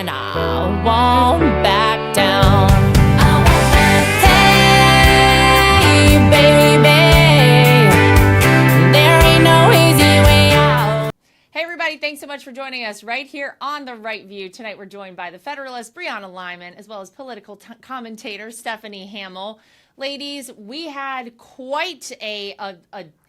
and I won't back down. Hey, baby, there ain't no easy way out. Hey, everybody, thanks so much for joining us right here on The Right View. Tonight, we're joined by the Federalist, Brianna Lyman, as well as political commentator Stephanie Hamill. Ladies, we had quite a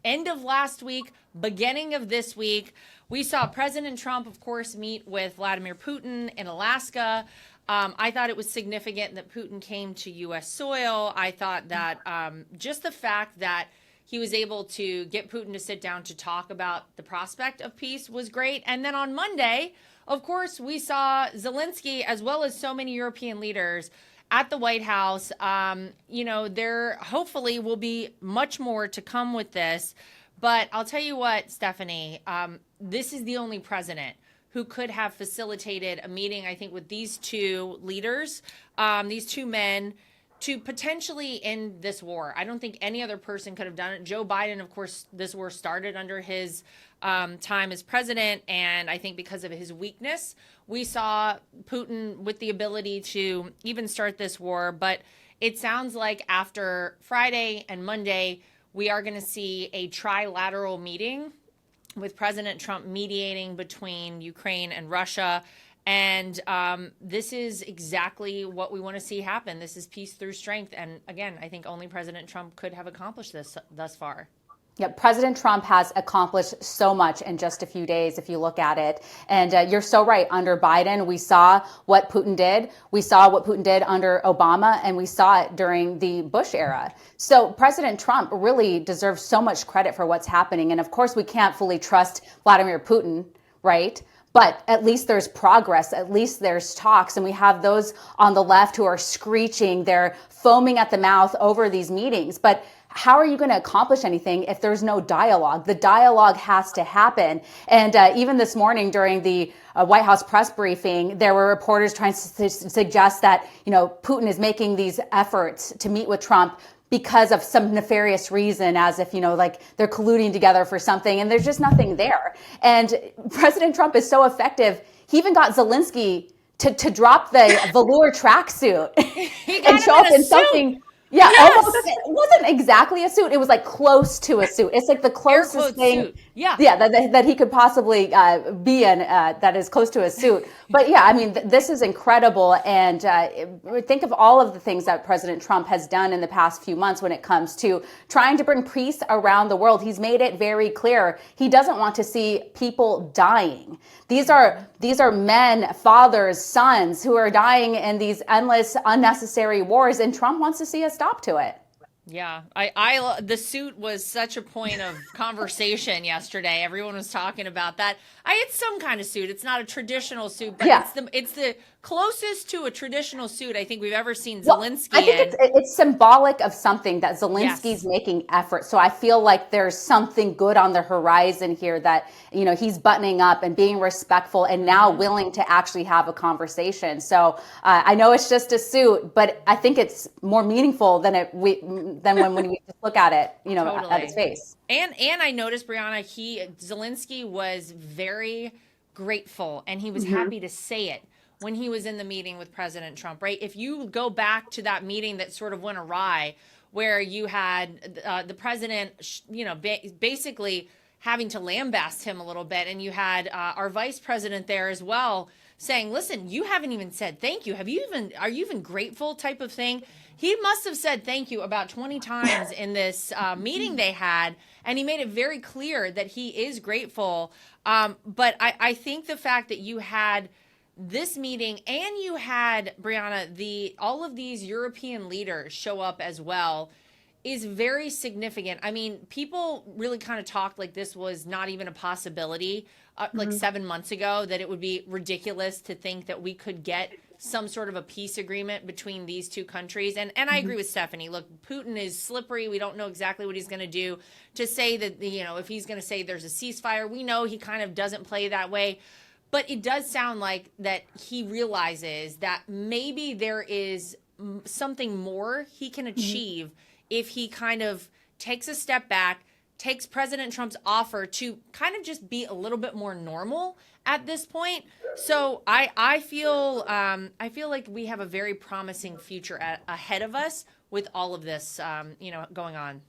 end of last week, beginning of this week. We saw President Trump, of course, meet with Vladimir Putin in Alaska. I thought it was significant that Putin came to U.S. soil. I thought that just the fact that he was able to get Putin to sit down to talk about the prospect of peace was great. And then on Monday, of course, we saw Zelensky, as well as so many European leaders, at the White House. There hopefully will be much more to come with this. But I'll tell you what, Stephanie, this is the only president who could have facilitated a meeting, I think, with these two leaders, these two men, to potentially end this war. I don't think any other person could have done it. Joe Biden, of course, this war started under his time as president, and I think because of his weakness, we saw Putin with the ability to even start this war. But it sounds like after Friday and Monday, we are going to see a trilateral meeting with President Trump mediating between Ukraine and Russia. And this is exactly what we want to see happen. This is peace through strength. And again, I think only President Trump could have accomplished this thus far. Yeah, President Trump has accomplished so much in just a few days, if you look at it. And you're so right. Under Biden, we saw what Putin did. We saw what Putin did under Obama, and we saw it during the Bush era. So President Trump really deserves so much credit for what's happening. And of course, we can't fully trust Vladimir Putin, right? But at least there's progress. At least there's talks. And we have those on the left who are screeching. They're foaming at the mouth over these meetings. But how are you going to accomplish anything if there's no dialogue? The dialogue has to happen. And even this morning during the White House press briefing, there were reporters trying to suggest that, Putin is making these efforts to meet with Trump because of some nefarious reason, as if, like they're colluding together for something, and there's just nothing there. And President Trump is so effective. He even got Zelensky to drop the velour tracksuit and show up in something. Yeah, yes. Almost. It wasn't exactly a suit. It was like close to a suit. It's like the closest thing, suit. Yeah, that he could possibly be in that is close to a suit. But yeah, I mean, this is incredible. And think of all of the things that President Trump has done in the past few months when it comes to trying to bring peace around the world. He's made it very clear he doesn't want to see people dying. These are men, fathers, sons who are dying in these endless, unnecessary wars, and Trump wants to see a stop to it. Yeah, the suit was such a point of conversation yesterday. Everyone was talking about that. It's some kind of suit. It's not a traditional suit, but yeah. It's the closest to a traditional suit I think we've ever seen Zelensky I think it's symbolic of something that Zelensky's making effort. So I feel like there's something good on the horizon here that, he's buttoning up and being respectful and now willing to actually have a conversation. So I know it's just a suit, but I think it's more meaningful than when we just look at it, totally. At his face. And I noticed, Brianna, Zelensky was very grateful, and he was happy to say it when he was in the meeting with President Trump, right? If you go back to that meeting that sort of went awry, where you had the president, basically having to lambast him a little bit, and you had our vice president there as well saying, listen, you haven't even said thank you. Are you even grateful type of thing? He must have said thank you about 20 times in this meeting they had, and he made it very clear that he is grateful. But I think the fact that you had this meeting and you had, Brianna, all of these European leaders show up as well is very significant. I mean, people really kind of talked like this was not even a possibility like 7 months ago, that it would be ridiculous to think that we could get some sort of a peace agreement between these two countries. And I agree with Stephanie. Look, Putin is slippery. We don't know exactly what he's going to do. To say that, if he's going to say there's a ceasefire, we know he kind of doesn't play that way. But it does sound like that he realizes that maybe there is something more he can achieve if he kind of takes a step back, takes President Trump's offer to kind of just be a little bit more normal at this point. So I feel like we have a very promising future ahead of us with all of this, going on.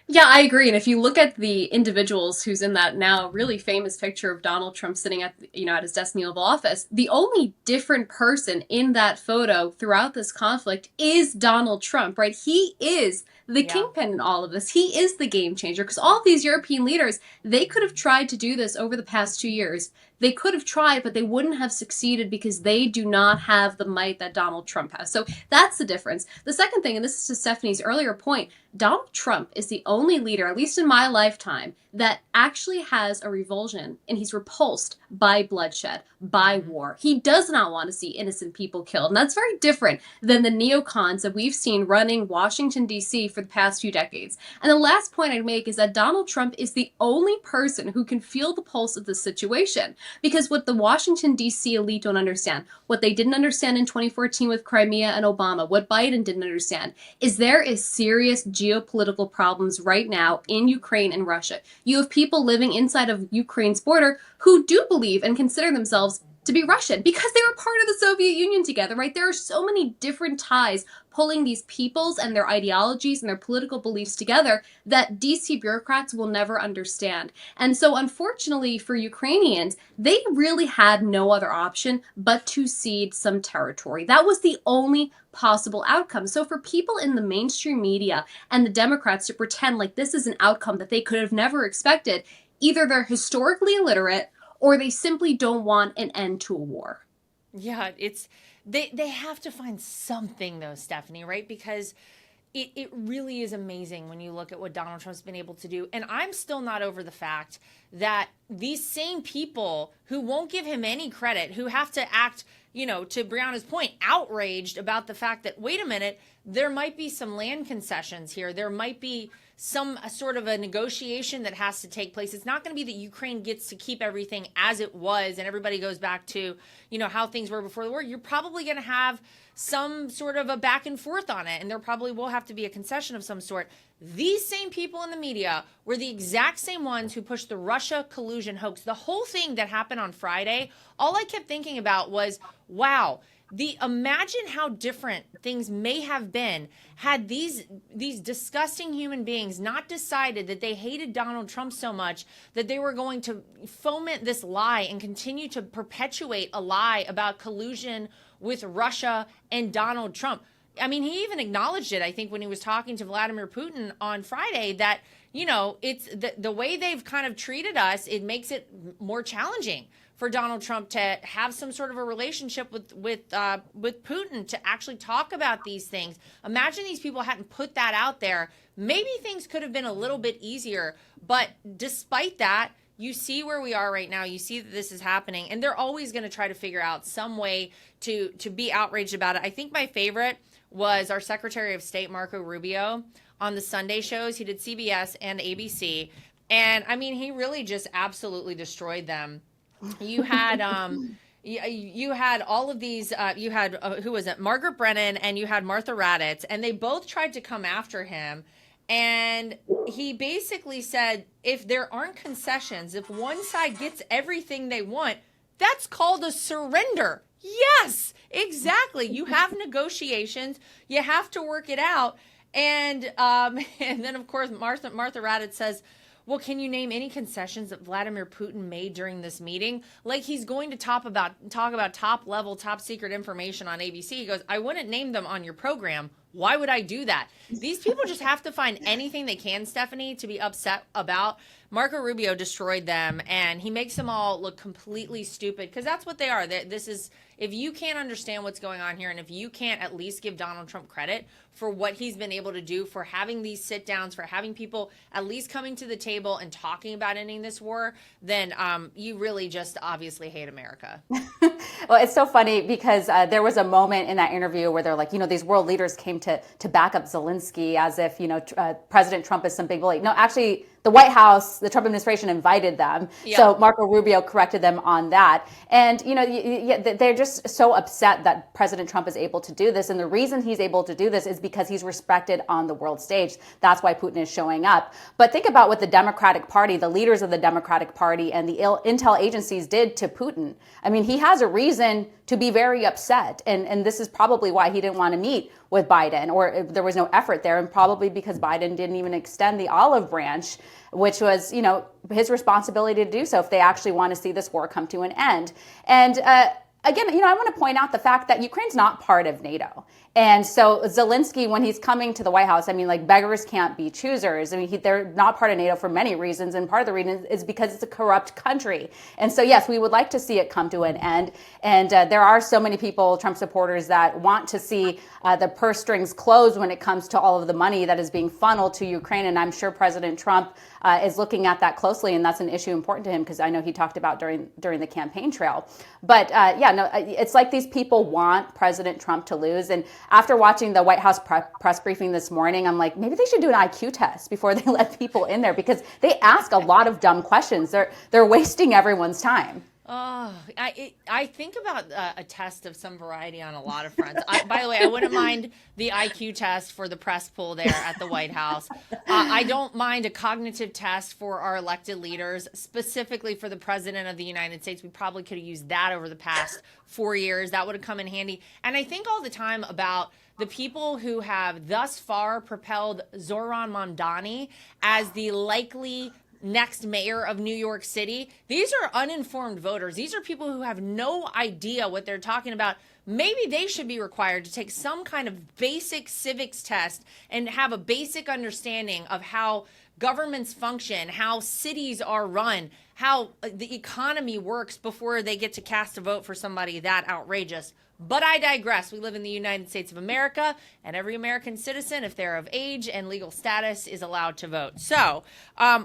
Yeah, I agree. And if you look at the individuals who's in that now really famous picture of Donald Trump sitting at, at his desk in the Oval Office, the only different person in that photo throughout this conflict is Donald Trump, right? He is the kingpin in all of this. He is the game changer because all of these European leaders, they could have tried to do this over the past 2 years. They could have tried, but they wouldn't have succeeded because they do not have the might that Donald Trump has. So that's the difference. The second thing, and this is to Stephanie's earlier point, Donald Trump is the only leader, at least in my lifetime, that actually has a revulsion and he's repulsed by bloodshed, by war. He does not want to see innocent people killed. And that's very different than the neocons that we've seen running Washington, D.C. for the past few decades. And the last point I'd make is that Donald Trump is the only person who can feel the pulse of the situation. Because what the Washington, D.C. elite don't understand, what they didn't understand in 2014 with Crimea and Obama, what Biden didn't understand, is there is serious geopolitical problems right now in Ukraine and Russia. You have people living inside of Ukraine's border who do believe and consider themselves to be Russian because they were part of the Soviet Union together, right? There are so many different ties pulling these peoples and their ideologies and their political beliefs together that DC bureaucrats will never understand. And so unfortunately for Ukrainians, they really had no other option but to cede some territory. That was the only possible outcome. So for people in the mainstream media and the Democrats to pretend like this is an outcome that they could have never expected, either they're historically illiterate or they simply don't want an end to a war. Yeah, they have to find something though, Stephanie, right? Because it really is amazing when you look at what Donald Trump's been able to do. And I'm still not over the fact that these same people who won't give him any credit, who have to act, to Brianna's point, outraged about the fact that, wait a minute, there might be some land concessions here. There might be some sort of a negotiation that has to take place. It's not going to be that Ukraine gets to keep everything as it was and everybody goes back to, how things were before the war. You're probably going to have some sort of a back and forth on it, and there probably will have to be a concession of some sort. These same people in the media were the exact same ones who pushed the Russia collusion hoax. The whole thing that happened on Friday, all I kept thinking about was, wow, imagine how different things may have been had these disgusting human beings not decided that they hated Donald Trump so much that they were going to foment this lie and continue to perpetuate a lie about collusion with Russia and Donald Trump. I mean, he even acknowledged it, I think, when he was talking to Vladimir Putin on Friday, that, it's the way they've kind of treated us, it makes it more challenging for Donald Trump to have some sort of a relationship with Putin, to actually talk about these things. Imagine these people hadn't put that out there. Maybe things could have been a little bit easier. But despite that, you see where we are right now. You see that this is happening, and they're always going to try to figure out some way to be outraged about it. I think my favorite was our Secretary of State, Marco Rubio, on the Sunday shows. He did CBS and ABC. And I mean, he really just absolutely destroyed them. You had you had all of these, you had, who was it? Margaret Brennan, and you had Martha Raddatz, and they both tried to come after him. And he basically said, if there aren't concessions, if one side gets everything they want, that's called a surrender. Yes, exactly. You have negotiations. You have to work it out. And then, of course, Martha Raddatz says, well, can you name any concessions that Vladimir Putin made during this meeting? Like he's going to talk about top level, top secret information on ABC. He goes, I wouldn't name them on your program. Why would I do that? These people just have to find anything they can, Stephanie, to be upset about. Marco Rubio destroyed them, and he makes them all look completely stupid, because that's what they are. This is, if you can't understand what's going on here, and if you can't at least give Donald Trump credit for what he's been able to do, for having these sit downs, for having people at least coming to the table and talking about ending this war, then you really just obviously hate America. Well, it's so funny because there was a moment in that interview where they're like, these world leaders came to back up Zelensky as if, President Trump is some big bully. No, actually, the White House, the Trump administration invited them. Yeah. So Marco Rubio corrected them on that. And, they're just so upset that President Trump is able to do this. And the reason he's able to do this is because he's respected on the world stage. That's why Putin is showing up. But think about what the Democratic Party, the leaders of the Democratic Party and the intel agencies did to Putin. I mean, he has a reason to be very upset. And this is probably why he didn't want to meet with Biden, or there was no effort there, and probably because Biden didn't even extend the olive branch, which was, his responsibility to do so if they actually want to see this war come to an end. And again, I want to point out the fact that Ukraine's not part of NATO. And so Zelensky, when he's coming to the White House, beggars can't be choosers. They're not part of NATO for many reasons. And part of the reason is because it's a corrupt country. And so, yes, we would like to see it come to an end. And there are so many people, Trump supporters, that want to see the purse strings close when it comes to all of the money that is being funneled to Ukraine. And I'm sure President Trump is looking at that closely. And that's an issue important to him, because I know he talked about during the campaign trail. But it's like these people want President Trump to lose. And after watching the White House press briefing this morning, I'm like, maybe they should do an IQ test before they let people in there, because they ask a lot of dumb questions. They're wasting everyone's time. Oh, I think about a test of some variety on a lot of fronts. By the way, I wouldn't mind the IQ test for the press pool there at the White House. I don't mind a cognitive test for our elected leaders, specifically for the President of the United States. We probably could have used that over the past 4 years. That would have come in handy. And I think all the time about the people who have thus far propelled Zoran Mamdani as the likely next mayor of New York City. These are uninformed voters. These are people who have no idea what they're talking about. Maybe they should be required to take some kind of basic civics test and have a basic understanding of how governments function, how cities are run, how the economy works before they get to cast a vote for somebody that outrageous. But I digress. We live in the United States of America, and every American citizen, if they're of age and legal status, is allowed to vote. So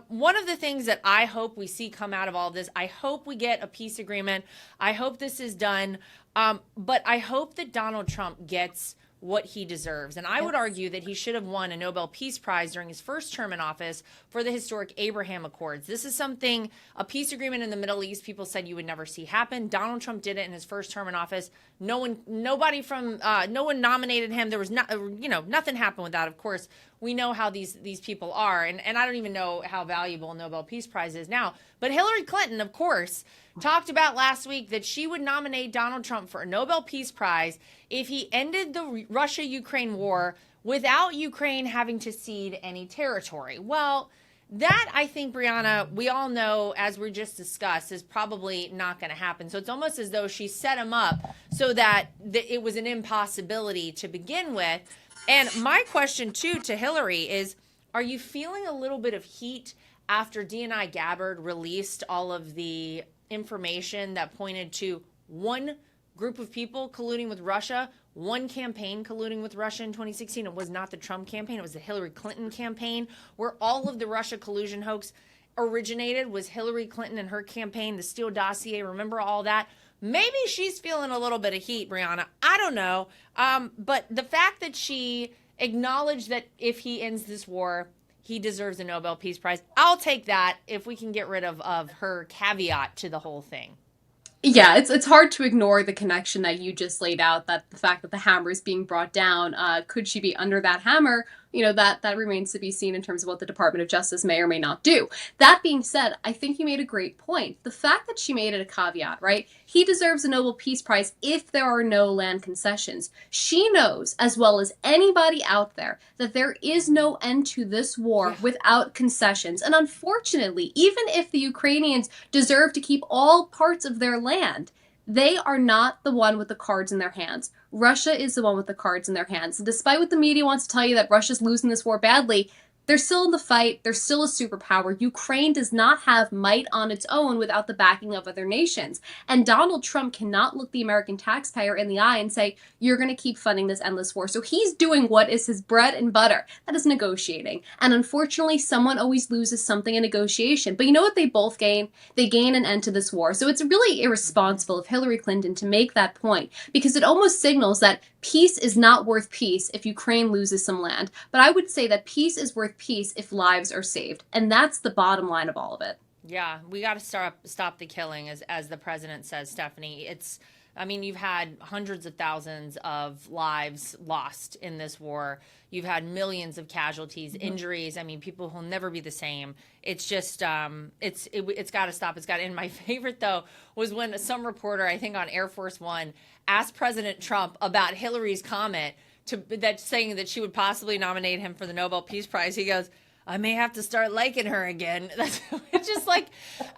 one of the things that I hope we see come out of all of this, I hope we get a peace agreement. I hope this is done. But I hope that Donald Trump gets what he deserves. And I would argue that he should have won a Nobel Peace Prize during his first term in office for the historic Abraham Accords. This is something, a peace agreement in the Middle East, people said you would never see happen. Donald Trump did it in his first term in office. No one nominated him. There was nothing happened with that. Of course, we know how these people are. And I don't even know how valuable a Nobel Peace Prize is now. But Hillary Clinton, of course, talked about last week that she would nominate Donald Trump for a Nobel Peace Prize if he ended the Russia-Ukraine war without Ukraine having to cede any territory. Well, that, I think, Brianna, we all know, as we just discussed, is probably not going to happen. So it's almost as though she set him up so that it was an impossibility to begin with. And my question, too, to Hillary is, are you feeling a little bit of heat after DNI Gabbard released all of the information that pointed to one group of people colluding with Russia, one campaign colluding with Russia in 2016? It was not the Trump campaign. It was the Hillary Clinton campaign, where all of the Russia collusion hoax originated, was Hillary Clinton and her campaign, the Steele dossier. Remember all that? Maybe she's feeling a little bit of heat, Brianna. I don't know. But the fact that she acknowledged that if he ends this war, he deserves a Nobel Peace Prize, I'll take that if we can get rid of her caveat to the whole thing. Yeah, it's hard to ignore the connection that you just laid out, that the fact that the hammer is being brought down. Could she be under that hammer? That remains to be seen in terms of what the Department of Justice may or may not do. That being said, I think you made a great point. The fact that she made it a caveat, right? He deserves a Nobel Peace Prize if there are no land concessions. She knows, as well as anybody out there, that there is no end to this war without concessions. And unfortunately, even if the Ukrainians deserve to keep all parts of their land, they are not the one with the cards in their hands. Russia is the one with the cards in their hands. And despite what the media wants to tell you that Russia's losing this war badly, they're still in the fight. They're still a superpower. Ukraine does not have might on its own without the backing of other nations. And Donald Trump cannot look the American taxpayer in the eye and say, you're going to keep funding this endless war. So he's doing what is his bread and butter. That is negotiating. And unfortunately, someone always loses something in negotiation. But you know what they both gain? They gain an end to this war. So it's really irresponsible of Hillary Clinton to make that point, because it almost signals that peace is not worth peace if Ukraine loses some land. But I would say that peace is worth peace if lives are saved. And that's the bottom line of all of it. Yeah, we got to stop the killing, as the president says, Stephanie. I mean, you've had hundreds of thousands of lives lost in this war. You've had millions of casualties, injuries. I mean, people who'll never be the same. It's just, it's got to stop. It's got to end. My favorite, though, was when some reporter, I think on Air Force One, asked President Trump about Hillary's comment saying that she would possibly nominate him for the Nobel Peace Prize. He goes, I may have to start liking her again. It's just like,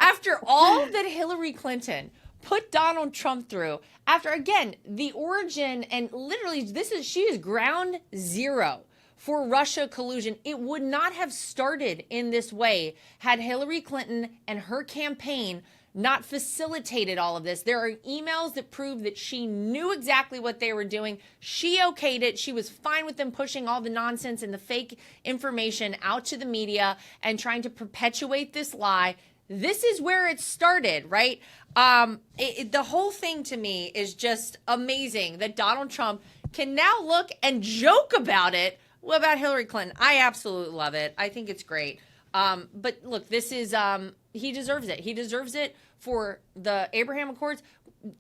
after all that Hillary Clinton put Donald Trump through, after, again, the origin, and literally she is ground zero for Russia collusion. It would not have started in this way had Hillary Clinton and her campaign not facilitated all of this. There are emails that prove that she knew exactly what they were doing. She okayed it. She was fine with them pushing all the nonsense and the fake information out to the media and trying to perpetuate this lie. This is where it started, right? The whole thing to me is just amazing that Donald Trump can now look and joke about it, about Hillary Clinton. I absolutely love it. I think it's great. But look, this is, he deserves it. He deserves it for the Abraham Accords.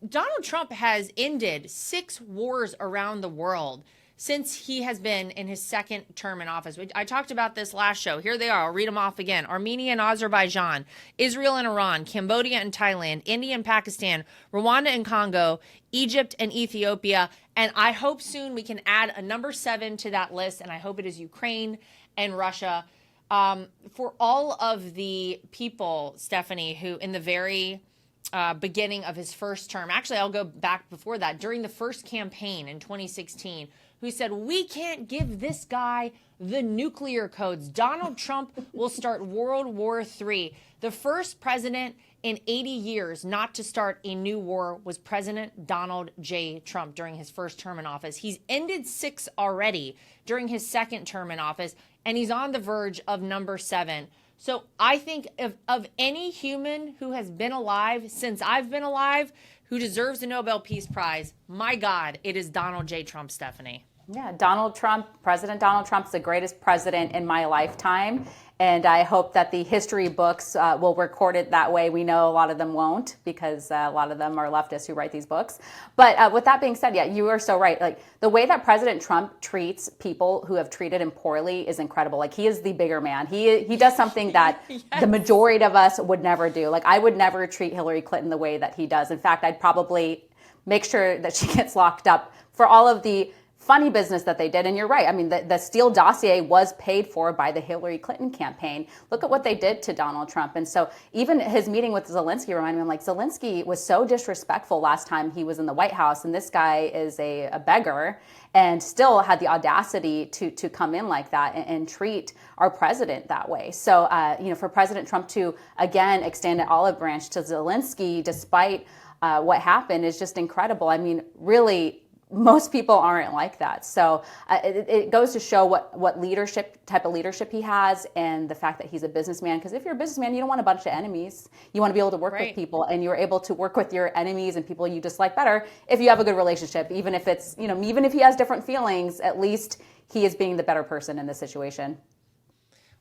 Donald Trump has ended 6 wars around the world since he has been in his second term in office. I talked about this last show. Here they are. I'll read them off again. Armenia and Azerbaijan, Israel and Iran, Cambodia and Thailand, India and Pakistan, Rwanda and Congo, Egypt and Ethiopia. And I hope soon we can add a number 7 to that list. And I hope it is Ukraine and Russia. For all of the people, Stephanie, who in the very beginning of his first term, actually, I'll go back before that, during the first campaign in 2016, who said, we can't give this guy the nuclear codes. Donald Trump will start World War III. The first president in 80 years not to start a new war was President Donald J. Trump during his first term in office. He's ended 6 already during his second term in office, and he's on the verge of number 7. So I think of any human who has been alive since I've been alive who deserves the Nobel Peace Prize, my God, it is Donald J. Trump, Stephanie. Yeah, Donald Trump, President Donald Trump's the greatest president in my lifetime. And I hope that the history books will record it that way. We know a lot of them won't, because a lot of them are leftists who write these books. But with that being said, yeah, you are so right. Like, the way that President Trump treats people who have treated him poorly is incredible. Like, he is the bigger man. He does something that Yes. the majority of us would never do. Like, I would never treat Hillary Clinton the way that he does. In fact, I'd probably make sure that she gets locked up for all of the funny business that they did. And you're right. I mean, the Steele dossier was paid for by the Hillary Clinton campaign. Look at what they did to Donald Trump. And so even his meeting with Zelensky reminded me, I'm like, Zelensky was so disrespectful last time he was in the White House. And this guy is a beggar and still had the audacity to come in like that and treat our president that way. So, for President Trump to, again, extend an olive branch to Zelensky, despite what happened, is just incredible. I mean, really, most people aren't like that. So it goes to show what type of leadership he has, and the fact that he's a businessman. Because if you're a businessman, you don't want a bunch of enemies. You want to be able to work with people, and you're able to work with your enemies and people you dislike better if you have a good relationship. Even if it's, even if he has different feelings, at least he is being the better person in this situation.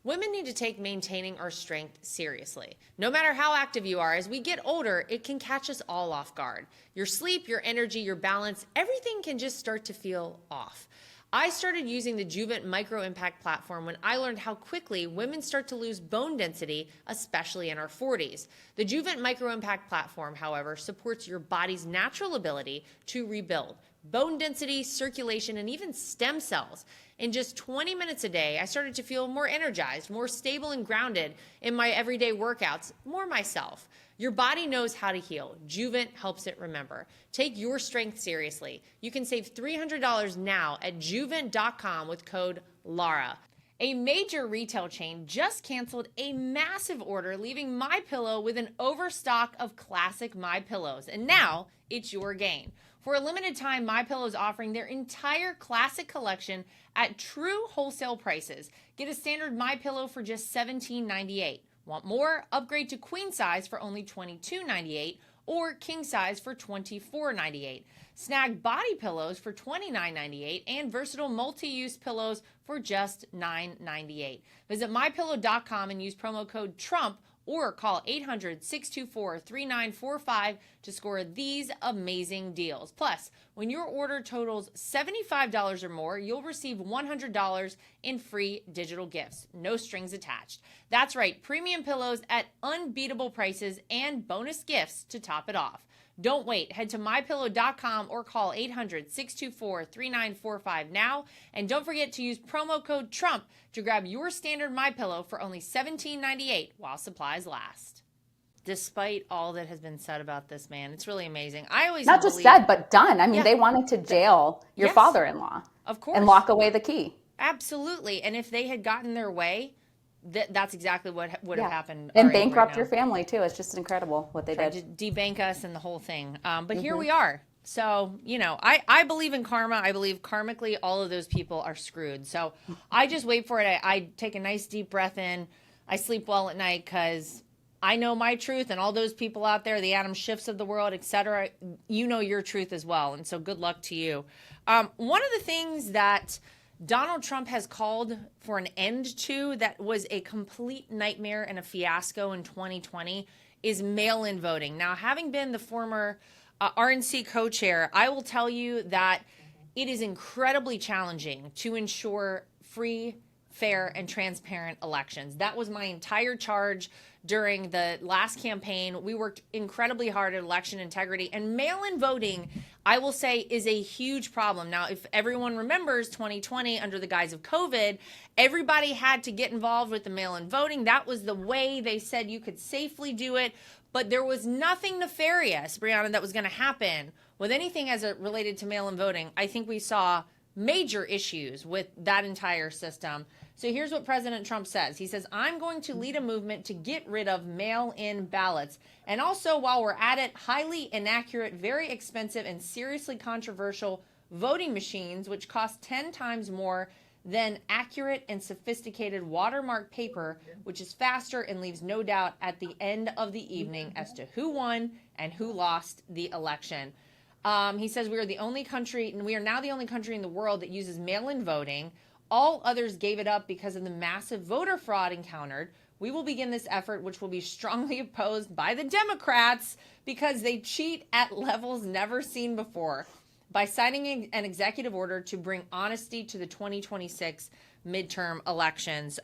Women need to take maintaining our strength seriously. No matter how active you are, as we get older, it can catch us all off guard. Your sleep, your energy, your balance, everything can just start to feel off. I started using the Juvent Micro Impact platform when I learned how quickly women start to lose bone density, especially in our 40s. The Juvent Micro Impact platform, however, supports your body's natural ability to rebuild bone density, circulation, and even stem cells. In just 20 minutes a day, I started to feel more energized, more stable and grounded in my everyday workouts, more myself. Your body knows how to heal. Juvent helps it remember. Take your strength seriously. You can save $300 now at juvent.com with code LARA. A major retail chain just canceled a massive order, leaving MyPillow with an overstock of classic MyPillows. And now it's your gain. For a limited time, MyPillow is offering their entire classic collection at true wholesale prices. Get a standard MyPillow for just $17.98. Want more? Upgrade to queen size for only $22.98 or king size for $24.98. Snag body pillows for $29.98 and versatile multi-use pillows for just $9.98. Visit mypillow.com and use promo code TRUMP or call 800-624-3945 to score these amazing deals. Plus, when your order totals $75 or more, you'll receive $100 in free digital gifts. No strings attached. That's right, premium pillows at unbeatable prices and bonus gifts to top it off. Don't wait. Head to mypillow.com or call 800-624-3945 now. And don't forget to use promo code TRUMP to grab your standard MyPillow for only $17.98 while supplies last. Despite all that has been said about this man, it's really amazing. I always Not just said, but done. I mean, they wanted to jail your father-in-law. Of course. And lock away the key. Absolutely. And if they had gotten their way, that's exactly what would have happened. And bankrupt your family, too. It's just incredible what they did. To debank us and the whole thing. But here we are. So, I believe in karma. I believe karmically all of those people are screwed. So I just wait for it. I take a nice deep breath in. I sleep well at night because I know my truth, and all those people out there, the Adam Schiffs of the world, etc., you know your truth as well. And so good luck to you. One of the things that Donald Trump has called for an end to that was a complete nightmare and a fiasco in 2020 is mail-in voting. Now, having been the former RNC co-chair, I will tell you that it is incredibly challenging to ensure free, fair, and transparent elections. That was my entire charge during the last campaign. We worked incredibly hard at election integrity, and mail-in voting, I will say, is a huge problem. Now, if everyone remembers 2020 under the guise of COVID, everybody had to get involved with the mail-in voting. That was the way they said you could safely do it, but there was nothing nefarious, Brianna, that was going to happen with anything as it related to mail-in voting. I think we saw major issues with that entire system. So here's what President Trump says. He says, I'm going to lead a movement to get rid of mail-in ballots. And also, while we're at it, highly inaccurate, very expensive, and seriously controversial voting machines, which cost 10 times more than accurate and sophisticated watermark paper, which is faster and leaves no doubt at the end of the evening as to who won and who lost the election. He says we are now the only country in the world that uses mail-in voting. All others gave it up because of the massive voter fraud encountered. We will begin this effort, which will be strongly opposed by the Democrats because they cheat at levels never seen before by signing an executive order to bring honesty to the 2026 midterm elections.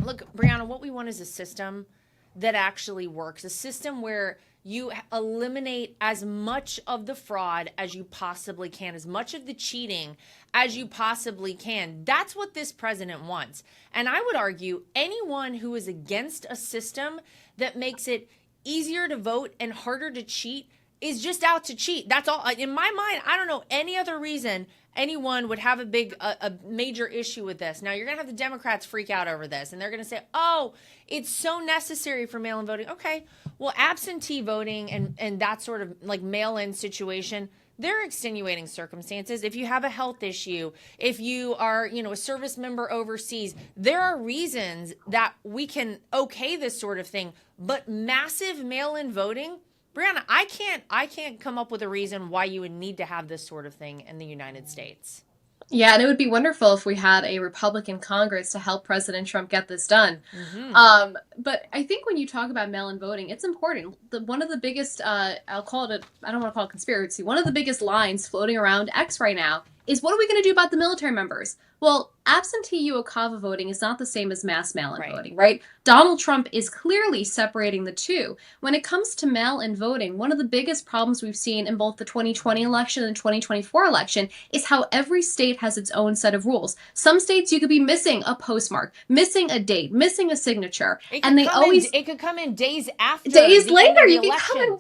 Look, Brianna, what we want is a system that actually works, a system where you eliminate as much of the fraud as you possibly can, as much of the cheating as you possibly can. That's what this president wants. And I would argue anyone who is against a system that makes it easier to vote and harder to cheat is just out to cheat. That's all. In my mind, I don't know any other reason anyone would have a major issue with this. Now, you're going to have the Democrats freak out over this, and they're going to say, oh, it's so necessary for mail-in voting. Okay, well, absentee voting and that sort of like mail-in situation, there are extenuating circumstances. If you have a health issue, if you are, a service member overseas, there are reasons that we can okay this sort of thing. But massive mail-in voting, Brianna, I can't come up with a reason why you would need to have this sort of thing in the United States. Yeah, and it would be wonderful if we had a Republican Congress to help President Trump get this done. But I think when you talk about mail-in voting, it's important. One of the biggest, I don't want to call it conspiracy, one of the biggest lines floating around X right now is, what are we going to do about the military members? Well, absentee Uokava voting is not the same as mass mail-in voting, right? Donald Trump is clearly separating the two. When it comes to mail-in voting, one of the biggest problems we've seen in both the 2020 election and 2024 election is how every state has its own set of rules. Some states you could be missing a postmark, missing a date, missing a signature, and it could come in days after. Days later, you can come in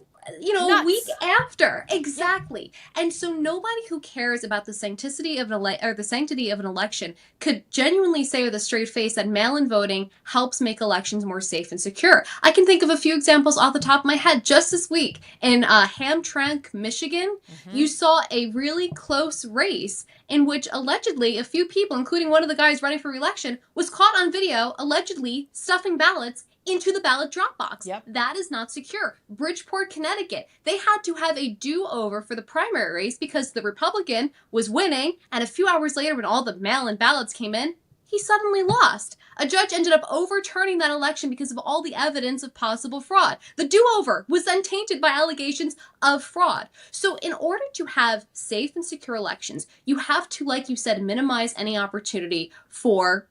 a week after. Exactly. Yeah. And so nobody who cares about the sanctity of an election could genuinely say with a straight face that mail-in voting helps make elections more safe and secure. I can think of a few examples off the top of my head. Just this week in Hamtramck, Michigan, you saw a really close race in which allegedly a few people, including one of the guys running for re-election, was caught on video allegedly stuffing ballots into the ballot drop box. Yep. That is not secure. Bridgeport, Connecticut, they had to have a do-over for the primary race because the Republican was winning, and a few hours later when all the mail-in ballots came in, he suddenly lost. A judge ended up overturning that election because of all the evidence of possible fraud. The do-over was then tainted by allegations of fraud. So in order to have safe and secure elections, you have to, like you said, minimize any opportunity for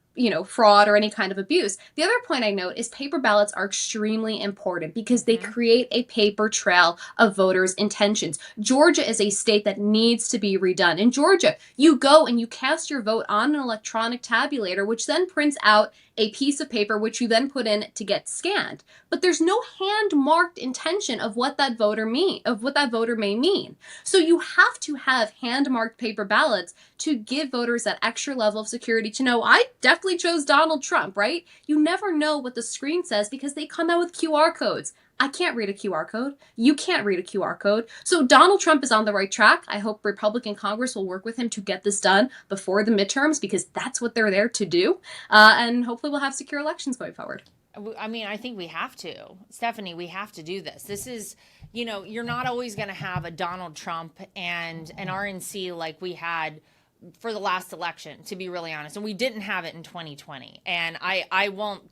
fraud or any kind of abuse. The other point I note is paper ballots are extremely important because they create a paper trail of voters' intentions. Georgia is a state that needs to be redone. In Georgia, you go and you cast your vote on an electronic tabulator, which then prints out a piece of paper which you then put in to get scanned. But there's no hand-marked intention of what that voter may mean. So you have to have hand-marked paper ballots to give voters that extra level of security to know, I definitely chose Donald Trump, right? You never know what the screen says because they come out with QR codes. I can't read a QR code. You can't read a QR code. So Donald Trump is on the right track. I hope Republican Congress will work with him to get this done before the midterms because that's what they're there to do. And hopefully we'll have secure elections going forward. I mean, I think we have to. Stephanie, we have to do this. This is, you're not always going to have a Donald Trump and an RNC like we had for the last election, to be really honest. And we didn't have it in 2020. And I won't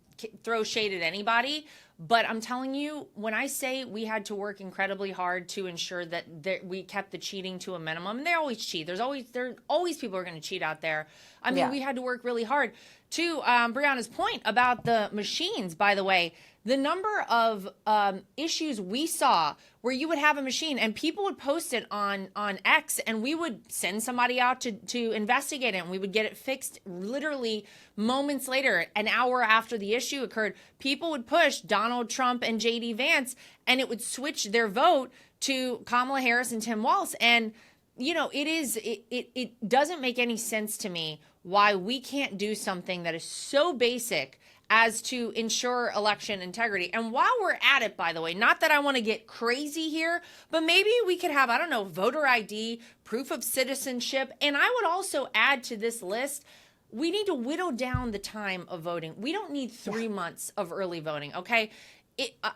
throw shade at anybody, but I'm telling you, when I say we had to work incredibly hard to ensure that we kept the cheating to a minimum, and they always cheat. There are always people who are going to cheat out there. I mean, we had to work really hard. To Brianna's point about the machines, by the way, the number of issues we saw where you would have a machine and people would post it on X and we would send somebody out to investigate it and we would get it fixed literally moments later, an hour after the issue occurred. People would push Donald Trump and JD Vance and it would switch their vote to Kamala Harris and Tim Walz. And it doesn't make any sense to me why we can't do something that is so basic as to ensure election integrity. And while we're at it, by the way, not that I want to get crazy here, but maybe we could have, I don't know, voter ID, proof of citizenship. And I would also add to this list, we need to whittle down the time of voting. We don't need 3 months of early voting, okay?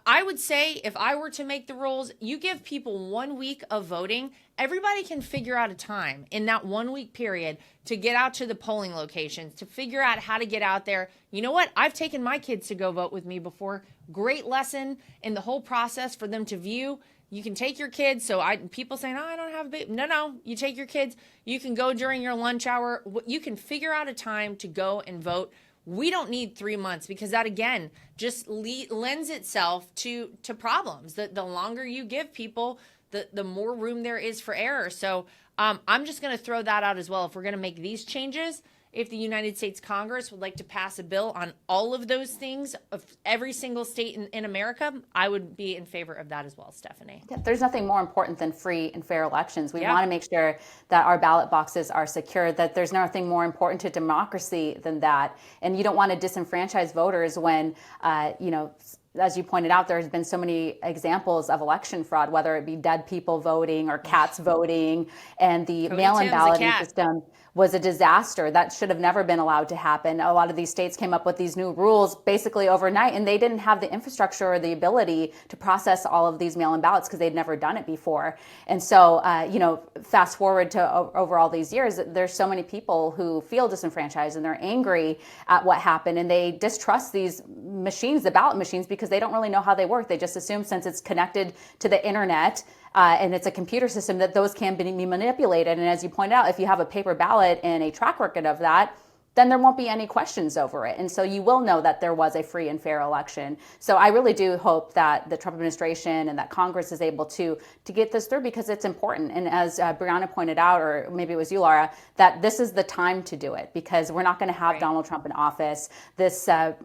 I would say if I were to make the rules, you give people 1 week of voting, everybody can figure out a time in that 1 week period to get out to the polling locations, to figure out how to get out there. You know what? I've taken my kids to go vote with me before. Great lesson in the whole process for them to view. You can take your kids. So people saying, oh, I don't have a baby. No, you take your kids. You can go during your lunch hour. You can figure out a time to go and vote. We don't need 3 months because that, again, just lends itself to problems. The longer you give people, the more room there is for error. So I'm just going to throw that out as well. If we're going to make these changes, if the United States Congress would like to pass a bill on all of those things of every single state in America, I would be in favor of that as well, Stephanie. Yeah, there's nothing more important than free and fair elections. We want to make sure that our ballot boxes are secure, that there's nothing more important to democracy than that. And you don't want to disenfranchise voters when, as you pointed out, there's been so many examples of election fraud, whether it be dead people voting or cats voting, and the mail-in balloting system was a disaster. That should have never been allowed to happen. A lot of these states came up with these new rules basically overnight, and they didn't have the infrastructure or the ability to process all of these mail-in ballots because they'd never done it before. And so, fast forward to over all these years, there's so many people who feel disenfranchised and they're angry at what happened, and they distrust these machines, the ballot machines, because they don't really know how they work. They just assume since it's connected to the internet, and it's a computer system, that those can be manipulated. And as you pointed out, if you have a paper ballot and a track record of that, then there won't be any questions over it. And so you will know that there was a free and fair election. So I really do hope that the Trump administration and that Congress is able to get this through because it's important. And as Brianna pointed out, or maybe it was you, Lara, that this is the time to do it because we're not going to have Donald Trump in office, this, a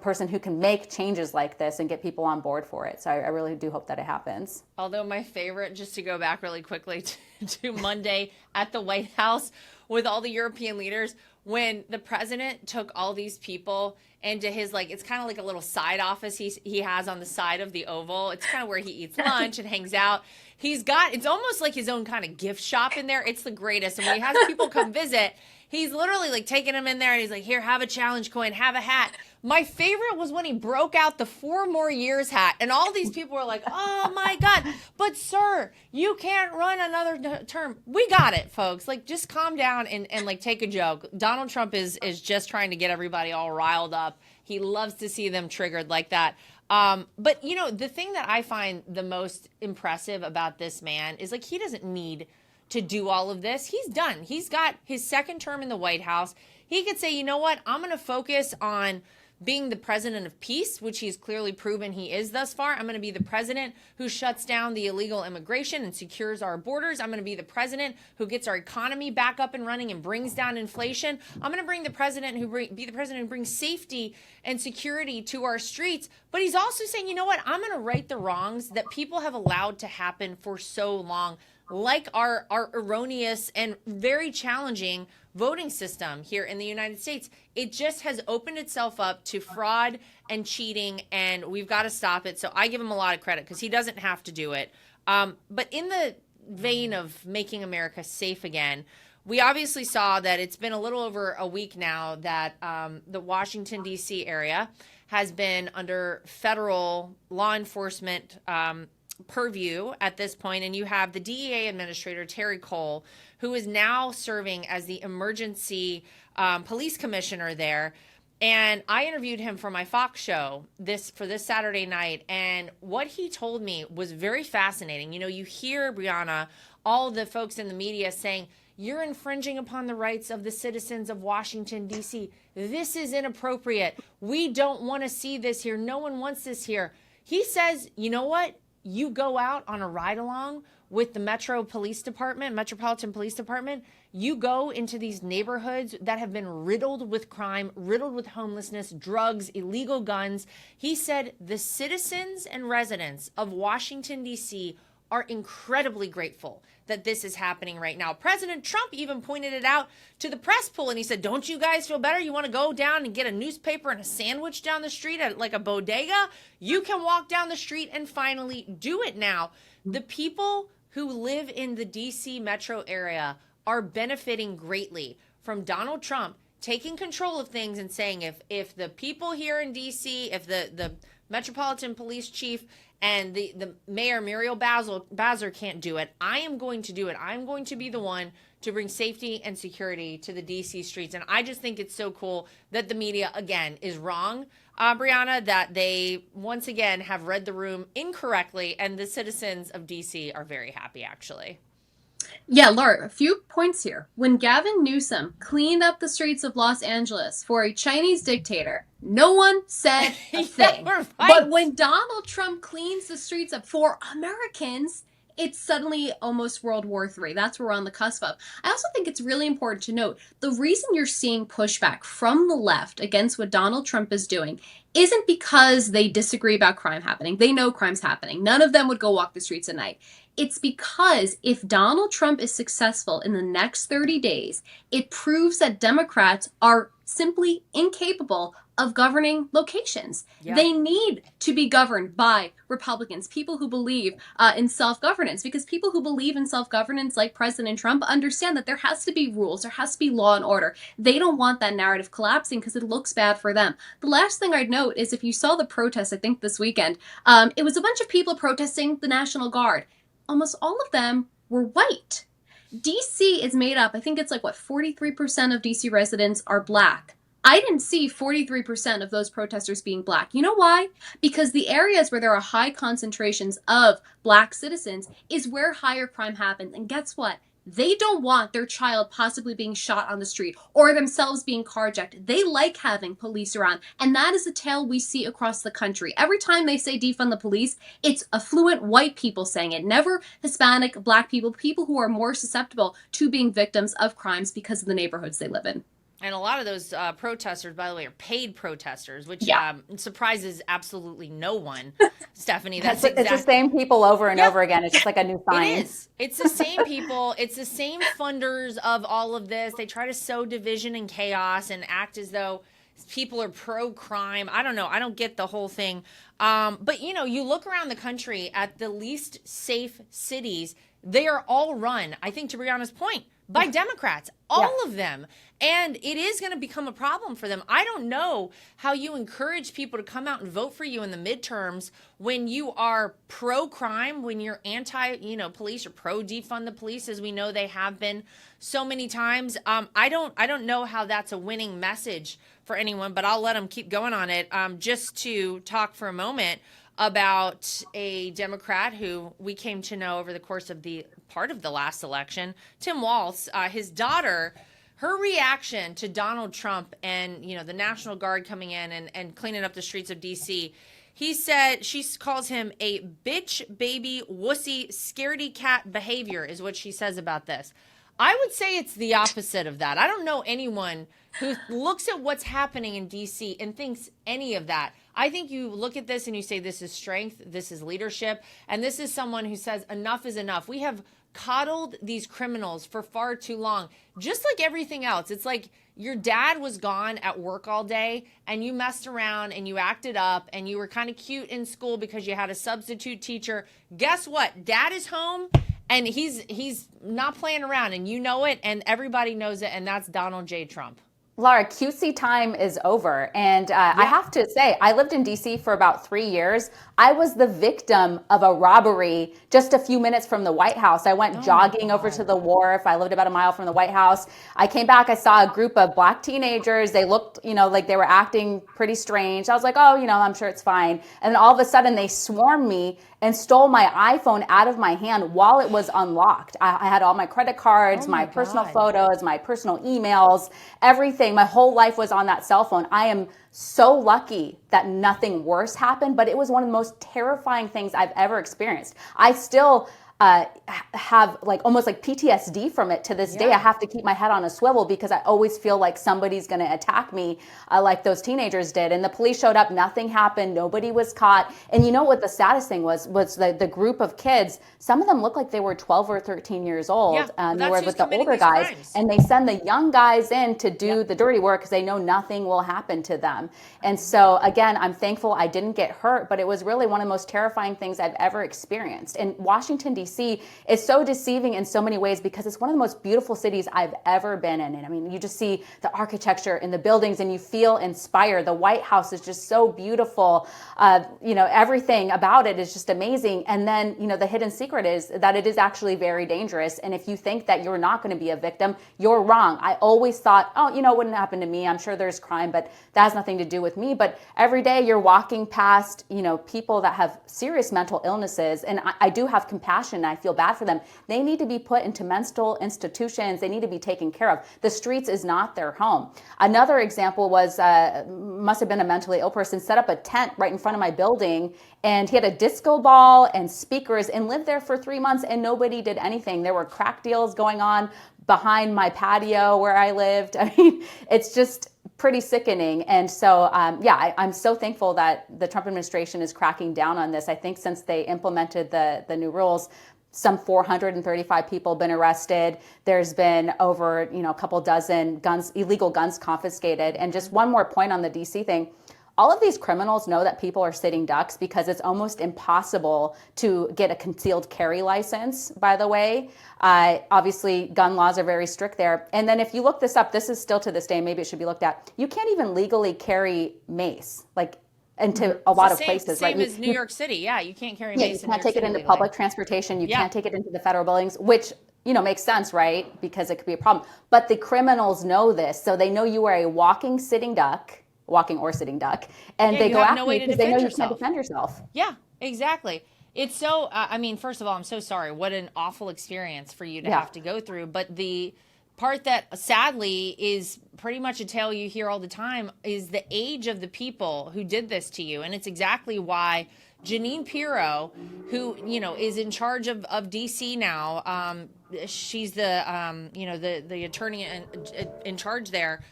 person who can make changes like this and get people on board for it. So I really do hope that it happens. Although my favorite, just to go back really quickly to Monday at the White House with all the European leaders, when the president took all these people into his, it's kind of like a little side office he has on the side of the Oval. It's kind of where he eats lunch and hangs out. it's almost like his own kind of gift shop in there. It's the greatest. And when he has people come visit, he's literally like taking them in there and he's like, here, have a challenge coin, have a hat. My favorite was when he broke out the 4 more years hat, and all these people were like, oh my God, but sir, you can't run another term. We got it, folks. Like, just calm down and like take a joke. Donald Trump is just trying to get everybody all riled up. He loves to see them triggered like that. But you know, the thing that I find the most impressive about this man is like, he doesn't need to do all of this. He's done. He's got his second term in the White House. He could say, you know what, I'm going to focus on being the president of peace, which he's clearly proven he is thus far. I'm going to be the president who shuts down the illegal immigration and secures our borders. I'm going to be the president who gets our economy back up and running and brings down inflation. I'm going to be the president who brings safety and security to our streets. But he's also saying, you know what, I'm going to right the wrongs that people have allowed to happen for so long, like our erroneous and very challenging voting system here in the United States. It just has opened itself up to fraud and cheating, and we've got to stop it. So I give him a lot of credit because he doesn't have to do it. But in the vein of making America safe again, we obviously saw that it's been a little over a week now that the Washington, D.C. area has been under federal law enforcement purview at this point, and you have the DEA administrator Terry Cole, who is now serving as the emergency police commissioner there. And I interviewed him for my Fox show for this Saturday night, and what he told me was very fascinating. You know, you hear, Brianna, all the folks in the media saying, you're infringing upon the rights of the citizens of Washington, D.C. This is inappropriate. We don't want to see this here. No one wants this here. He says, you know what? You go out on a ride along with the Metropolitan Police Department, you go into these neighborhoods that have been riddled with crime, riddled with homelessness, drugs, illegal guns. He said the citizens and residents of Washington, D.C. are incredibly grateful that this is happening right now. President Trump even pointed it out to the press pool, and he said, don't you guys feel better? You want to go down and get a newspaper and a sandwich down the street at like a bodega? You can walk down the street and finally do it now. The people who live in the D.C. metro area are benefiting greatly from Donald Trump taking control of things and saying, if the people here in D.C., if the Metropolitan Police Chief and the Mayor Muriel Bowser can't do it, I am going to do it. I'm going to be the one to bring safety and security to the DC streets. And I just think it's so cool that the media, again, is wrong, Brianna, that they once again have read the room incorrectly, and the citizens of DC are very happy, actually. Yeah, Lara, a few points here. When Gavin Newsom cleaned up the streets of Los Angeles for a Chinese dictator, no one said a thing. Right. But when Donald Trump cleans the streets up for Americans, it's suddenly almost World War III. That's what we're on the cusp of. I also think it's really important to note the reason you're seeing pushback from the left against what Donald Trump is doing isn't because they disagree about crime happening. They know crime's happening. None of them would go walk the streets at night. It's because if Donald Trump is successful in the next 30 days, it proves that Democrats are simply incapable of governing locations. Yeah. They need to be governed by Republicans, people who believe in self-governance, because people who believe in self-governance, like President Trump, understand that there has to be rules, there has to be law and order. They don't want that narrative collapsing because it looks bad for them. The last thing I'd note is if you saw the protests, I think this weekend, it was a bunch of people protesting the National Guard. Almost all of them were white. DC is made up, I think it's like, 43% of DC residents are black. I didn't see 43% of those protesters being black. You know why? Because the areas where there are high concentrations of black citizens is where higher crime happens. And guess what? They don't want their child possibly being shot on the street or themselves being carjacked. They like having police around. And that is a tale we see across the country. Every time they say defund the police, it's affluent white people saying it, never Hispanic, black people, people who are more susceptible to being victims of crimes because of the neighborhoods they live in. And a lot of those protesters, by the way, are paid protesters, which surprises absolutely no one, Stephanie. It's the same people over and over again. It's just like a new sign. It is. It's the same people. It's the same funders of all of this. They try to sow division and chaos and act as though people are pro-crime. I don't know. I don't get the whole thing. But, you know, you look around the country at the least safe cities, they are all run, I think to Brianna's point, by Democrats, all of them. And it is going to become a problem for them. I don't know how you encourage people to come out and vote for you in the midterms when you are pro-crime, when you're anti-police or pro-defund the police, as we know they have been so many times. I don't know how that's a winning message for anyone, but I'll let them keep going on it. Just to talk for a moment about a Democrat who we came to know over the course of the part of the last election, Tim Walz, his daughter, her reaction to Donald Trump and, you know, the National Guard coming in and cleaning up the streets of D.C. He said, she calls him a bitch, baby, wussy, scaredy cat behavior is what she says about this. I would say it's the opposite of that. I don't know anyone who looks at what's happening in D.C. and thinks any of that. I think you look at this and you say, this is strength, this is leadership, and this is someone who says enough is enough. We have coddled these criminals for far too long. Just like everything else, it's like your dad was gone at work all day and you messed around and you acted up and you were kind of cute in school because you had a substitute teacher. Guess what? Dad is home and he's not playing around, and you know it, and everybody knows it, and that's Donald J. Trump. Lara, cutesy time is over. And I have to say, I lived in DC for about 3 years. I was the victim of a robbery just a few minutes from the White House. I went jogging over to the wharf. I lived about a mile from the White House. I came back, I saw a group of black teenagers. They looked, you know, like they were acting pretty strange. I was like, oh, you know, I'm sure it's fine. And then all of a sudden they swarmed me and stole my iPhone out of my hand while it was unlocked. I had all my credit cards, my personal photos, my personal emails, everything. My whole life was on that cell phone. I am so lucky that nothing worse happened, but it was one of the most terrifying things I've ever experienced. I still have like almost like PTSD from it to this day. I have to keep my head on a swivel because I always feel like somebody's going to attack me like those teenagers did. And the police showed up, nothing happened, nobody was caught. And you know what the saddest thing was the group of kids, some of them looked like they were 12 or 13 years old. They were with the older guys, crimes. And they send the young guys in to do the dirty work because they know nothing will happen to them. And so again, I'm thankful I didn't get hurt, but it was really one of the most terrifying things I've ever experienced. And Washington, D.C. is so deceiving in so many ways because it's one of the most beautiful cities I've ever been in. And I mean, you just see the architecture in the buildings and you feel inspired. The White House is just so beautiful. You know, everything about it is just amazing. And then, you know, the hidden secret is that it is actually very dangerous. And if you think that you're not going to be a victim, you're wrong. I always thought, oh, you know, it wouldn't happen to me. I'm sure there's crime, but that has nothing to do with me. But every day you're walking past, you know, people that have serious mental illnesses. And I do have compassion. I feel bad for them. They need to be put into mental institutions. They need to be taken care of. The streets is not their home. Another example was, must have been a mentally ill person, set up a tent right in front of my building, and he had a disco ball and speakers and lived there for 3 months and nobody did anything. There were crack deals going on behind my patio where I lived. I mean, it's just pretty sickening. And so, I'm so thankful that the Trump administration is cracking down on this. I think since they implemented the new rules, some 435 people have been arrested. There's been over, a couple dozen illegal guns confiscated. And just one more point on the DC thing. All of these criminals know that people are sitting ducks because it's almost impossible to get a concealed carry license, by the way. Obviously, gun laws are very strict there. And then if you look this up, this is still to this day, maybe it should be looked at. You can't even legally carry mace, into a lot of places. Same as New York City. Yeah, you can't carry mace. You can't take it into public transportation. You can't take it into the federal buildings, which makes sense, right? Because it could be a problem. But the criminals know this. So they know you are a walking or sitting duck, and they go after you because they know you can't defend yourself. Yeah, exactly. It's so, first of all, I'm so sorry. What an awful experience for you to have to go through. But the part that sadly is pretty much a tale you hear all the time is the age of the people who did this to you. And it's exactly why Jeanine Pirro, who, is in charge of DC now, she's the attorney in charge there.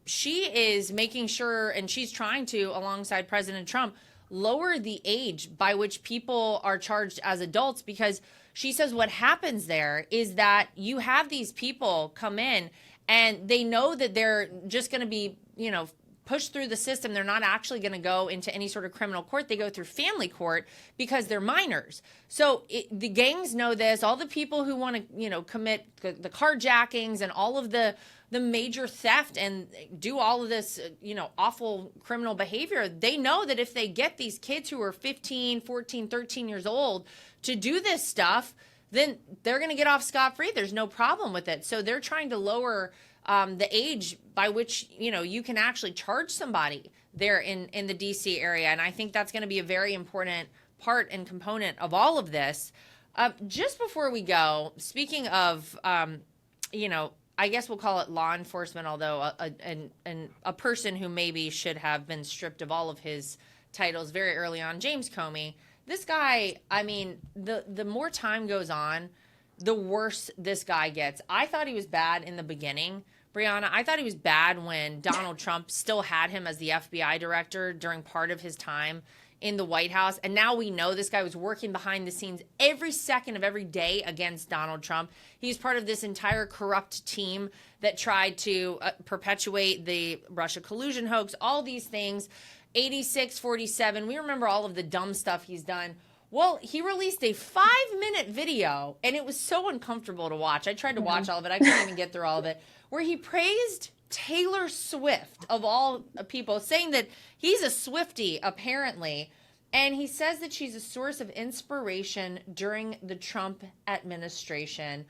She is making sure, and she's trying to, alongside President Trump, lower the age by which people are charged as adults, because she says what happens there is that you have these people come in and they know that they're just going to be, push through the system. They're not actually going to go into any sort of criminal court. They go through family court because they're minors. So the gangs know this. All the people who want to, commit the carjackings and all of the major theft and do all of this, awful criminal behavior, they know that if they get these kids who are 15, 14, 13 years old to do this stuff, then they're going to get off scot-free. There's no problem with it. So they're trying to lower the age by which, you can actually charge somebody there in the DC area. And I think that's going to be a very important part and component of all of this. Just before we go, speaking of, I guess we'll call it law enforcement, although a person who maybe should have been stripped of all of his titles very early on, James Comey. This guy, I mean, the more time goes on, the worse this guy gets. I thought he was bad in the beginning, Brianna. I thought he was bad when Donald Trump still had him as the FBI director during part of his time in the White House. And now we know this guy was working behind the scenes every second of every day against Donald Trump. He's part of this entire corrupt team that tried to perpetuate the Russia collusion hoax, all these things. 8647. We remember all of the dumb stuff he's done. Well, he released a 5-minute video, and it was so uncomfortable to watch. I tried to watch all of it. I couldn't even get through all of it, where he praised Taylor Swift, of all people, saying that he's a Swiftie, apparently. And he says that she's a source of inspiration during the Trump administration.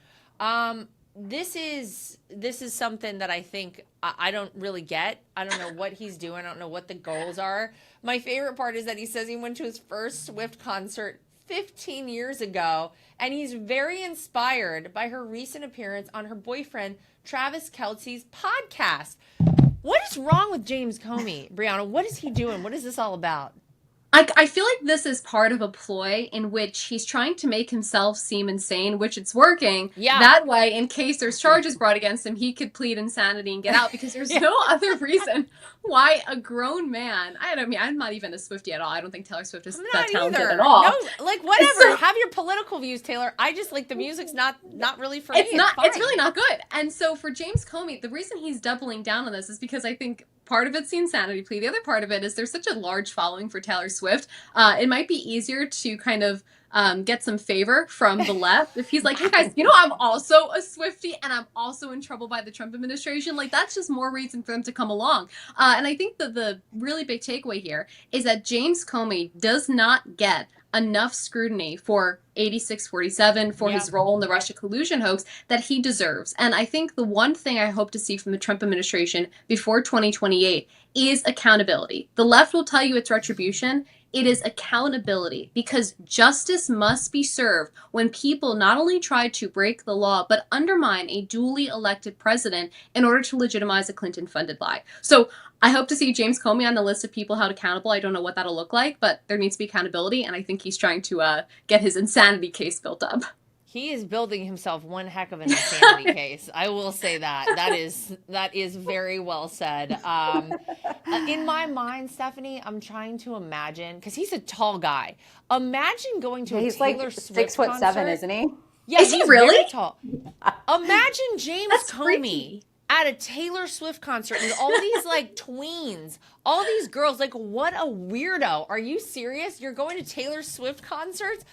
This is something that I think I don't really get. I don't know what he's doing. I don't know what the goals are. My favorite part is that he says he went to his first Swift concert 15 years ago, and he's very inspired by her recent appearance on her boyfriend Travis Kelce's podcast. What is wrong with James Comey, Brianna? What is he doing? What is this all about? I feel like this is part of a ploy in which he's trying to make himself seem insane, which it's working. Yeah. That way, in case there's charges brought against him, he could plead insanity and get out, because there's no other reason why a grown man, I'm not even a Swiftie at all. I don't think Taylor Swift is that talented at all. No, whatever. So, have your political views, Taylor. I just the music's not really for me. It's really not good. And so for James Comey, the reason he's doubling down on this is because I think part of it's the insanity plea. The other part of it is there's such a large following for Taylor Swift. It might be easier to kind of get some favor from the left if he's like, hey guys, I'm also a Swiftie and I'm also in trouble by the Trump administration. That's just more reason for them to come along. And I think that the really big takeaway here is that James Comey does not get enough scrutiny for 8647, for his role in the Russia collusion hoax, that he deserves. And I think the one thing I hope to see from the Trump administration before 2028 is accountability. The left will tell you it's retribution. It is accountability, because justice must be served when people not only try to break the law, but undermine a duly elected president in order to legitimize a Clinton-funded lie. So I hope to see James Comey on the list of people held accountable. I don't know what that'll look like, but there needs to be accountability, and I think he's trying to get his insanity case built up. He is building himself one heck of an insanity case. I will say that. That is very well said. In my mind, Stephanie, I'm trying to imagine, because he's a tall guy. Imagine going to a Taylor Swift concert. 6'7", isn't he? Yeah, is he really very tall? Imagine James Comey at a Taylor Swift concert with all these tweens, all these girls. What a weirdo. Are you serious? You're going to Taylor Swift concerts?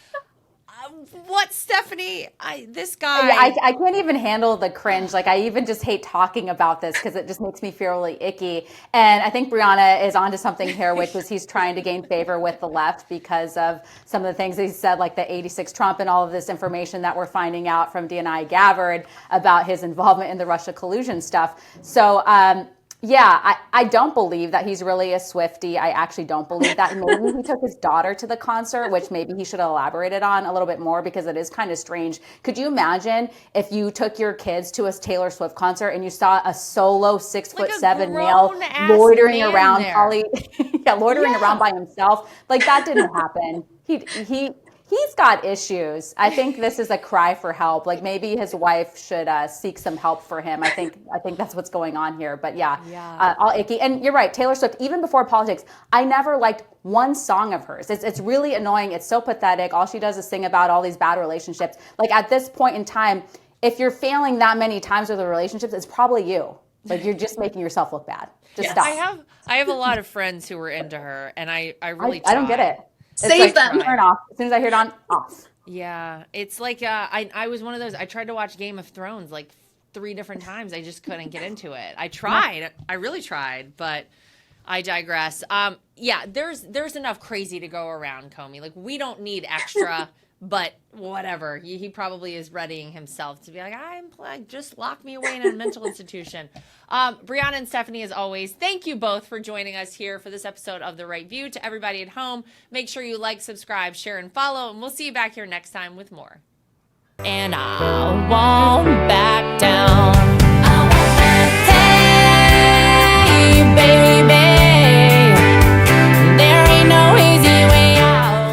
What, Stephanie? This guy. I can't even handle the cringe. I even just hate talking about this because it just makes me feel really icky. And I think Brianna is onto something here, which is he's trying to gain favor with the left because of some of the things he said, like the 86 Trump and all of this information that we're finding out from DNI Gabbard about his involvement in the Russia collusion stuff. So, I don't believe that he's really a Swiftie. I actually don't believe that. Maybe he took his daughter to the concert, which maybe he should have elaborated on a little bit more, because it is kind of strange. Could you imagine if you took your kids to a Taylor Swift concert and you saw a solo 6'7" male loitering around, loitering around by himself? That didn't happen. He's got issues. I think this is a cry for help. Maybe his wife should seek some help for him. I think that's what's going on here. But all icky. And you're right, Taylor Swift, even before politics, I never liked one song of hers. It's really annoying. It's so pathetic. All she does is sing about all these bad relationships. At this point in time, if you're failing that many times with the relationships, it's probably you. Like, you're just making yourself look bad. Just stop. I have a lot of friends who were into her, and I really I don't get it. It's Save them. Turn off. As soon as I hear it on, off. Yeah, it's like I was one of those. I tried to watch Game of Thrones like 3 different times. I just couldn't get into it. I tried. I really tried, but I digress. Yeah, there's enough crazy to go around, Comey. Like, we don't need extra. But whatever, he probably is readying himself to be like, just lock me away in a mental institution. Brianna and Stephanie, as always, thank you both for joining us here for this episode of The Right View. To everybody at home, make sure you like, subscribe, share, and follow, and we'll see you back here next time with more. And I won't back down.